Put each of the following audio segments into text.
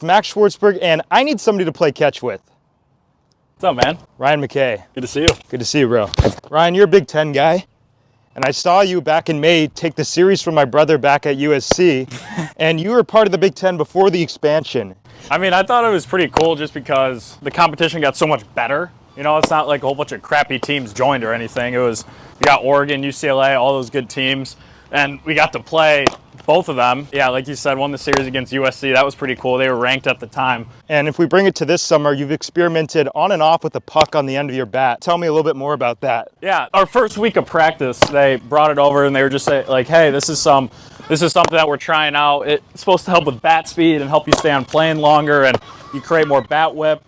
Max Schwartzberg, and I need somebody to play catch with. What's up, man? Ryan McKay. Good to see you. Good to see you, bro. Ryan, you're a Big Ten guy, and I saw you back in May take the series from my brother back at USC, and you were part of the Big Ten before the expansion. I mean, I thought it was pretty cool just because the competition got so much better. You know, it's not like a whole bunch of crappy teams joined or anything. It was, you got Oregon, UCLA, all those good teams, and we got to play both of them. Yeah, like you said, won the series against USC. That was pretty cool. They were ranked at the time. And if we bring it to this summer, you've experimented on and off with the puck on the end of your bat. Tell me a little bit more about that. Yeah, our first week of practice, they brought it over and they were just like, hey, this is something that we're trying out. It's supposed to help with bat speed and help you stay on plane longer and you create more bat whip.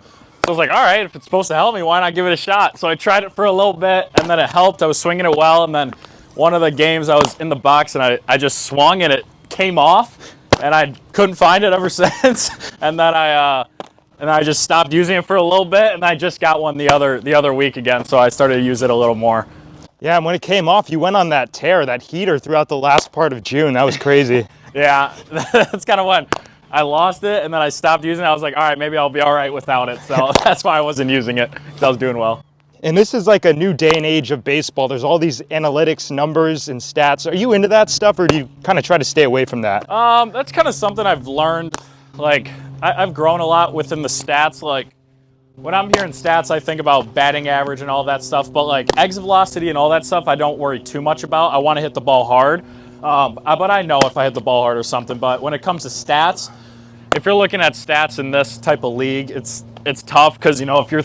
So I was like, all right, if it's supposed to help me, why not give it a shot? So I tried it for a little bit and then it helped. I was swinging it well, and then one of the games I was in the box and I just swung and it came off and I couldn't find it ever since. And then I just stopped using it for a little bit, and I just got one the other week again, so I started to use it a little more. Yeah, and when it came off, you went on that tear, that heater throughout the last part of June. That was crazy. Yeah, that's kind of when I lost it, and then I stopped using it. I was like, all right, maybe I'll be all right without it. So that's why I wasn't using it, because I was doing well. And this is like a new day and age of baseball. There's all these analytics, numbers, and stats. Are you into that stuff, or do you kind of try to stay away from that? That's kind of something I've learned. Like, I've grown a lot within the stats. Like, when I'm hearing stats, I think about batting average and all that stuff. But like exit velocity and all that stuff, I don't worry too much about. I want to hit the ball hard. But I know if I hit the ball hard or something. But when it comes to stats, if you're looking at stats in this type of league, it's tough because, you know, if you're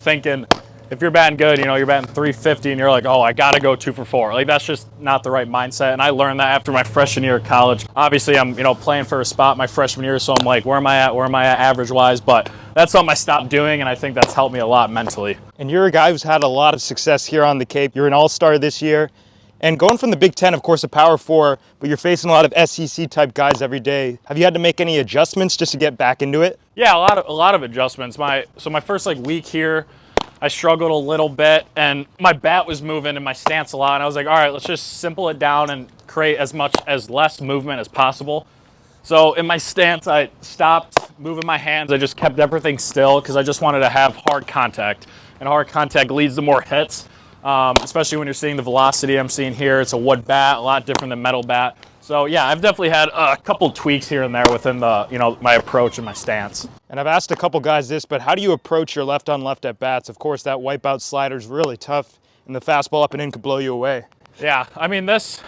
batting good, you know, you're batting 350 and you're like, oh, I got to go 2 for 4. Like, that's just not the right mindset. And I learned that after my freshman year of college. Obviously, I'm, you know, playing for a spot my freshman year, so I'm like, where am I at average-wise? But that's something I stopped doing, and I think that's helped me a lot mentally. And you're a guy who's had a lot of success here on the Cape. You're an all-star this year. And going from the Big Ten, of course, a Power 4, but you're facing a lot of SEC-type guys every day. Have you had to make any adjustments just to get back into it? Yeah, a lot of adjustments. My first week here, I struggled a little bit, and my bat was moving and my stance a lot. And I was like, all right, let's just simple it down and create as less movement as possible. So in my stance, I stopped moving my hands. I just kept everything still because I just wanted to have hard contact. And hard contact leads to more hits, especially when you're seeing the velocity I'm seeing here. It's a wood bat, a lot different than metal bat. So yeah, I've definitely had a couple tweaks here and there within the, you know, my approach and my stance. And I've asked a couple guys this, but how do you approach your left-on-left at bats? Of course, that wipeout slider is really tough, and the fastball up and in could blow you away. Yeah, I mean this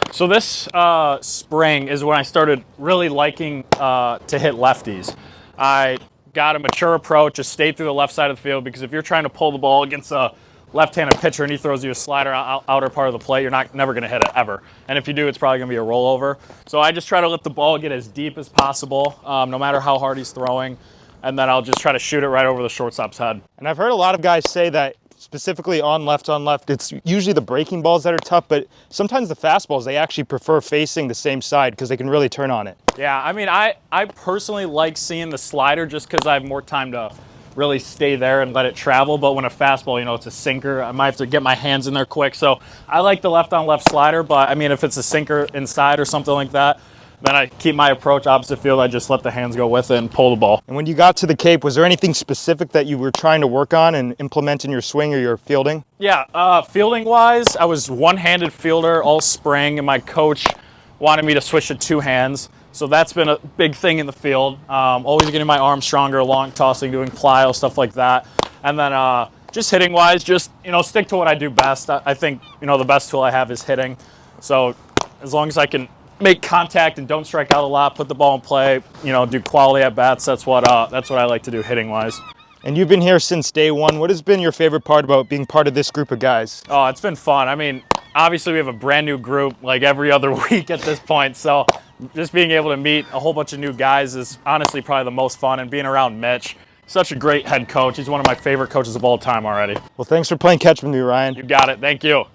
spring is when I started really liking to hit lefties. I got a mature approach, just stayed through the left side of the field, because if you're trying to pull the ball against a left-handed pitcher and he throws you a slider outer part of the plate, you're never going to hit it ever. And if you do, it's probably going to be a rollover. So I just try to let the ball get as deep as possible, no matter how hard he's throwing, and then I'll just try to shoot it right over the shortstop's head. And I've heard a lot of guys say that specifically on left, it's usually the breaking balls that are tough, but sometimes the fastballs, they actually prefer facing the same side because they can really turn on it. Yeah, I mean, I personally like seeing the slider just because I have more time to really stay there and let it travel. But when a fastball, you know, it's a sinker, I might have to get my hands in there quick. So I like the left-on-left slider, but I mean, if it's a sinker inside or something like that, then I keep my approach opposite field. I just let the hands go with it and pull the ball. And when you got to the Cape, was there anything specific that you were trying to work on and implement in your swing or your fielding? Yeah, fielding-wise, I was one-handed fielder all spring, and my coach wanted me to switch to 2 hands. So that's been a big thing in the field. Always getting my arm stronger, long tossing, doing plyo, stuff like that. And then just hitting-wise, just, you know, stick to what I do best. I think, you know, the best tool I have is hitting. So as long as I can make contact and don't strike out a lot, put the ball in play, you know, do quality at bats, that's what I like to do hitting-wise. And you've been here since day one. What has been your favorite part about being part of this group of guys? Oh, it's been fun. I mean, obviously we have a brand new group like every other week at this point. So just being able to meet a whole bunch of new guys is honestly probably the most fun. And being around Mitch, such a great head coach. He's one of my favorite coaches of all time already. Well, thanks for playing catch with me, Ryan. You got it. Thank you.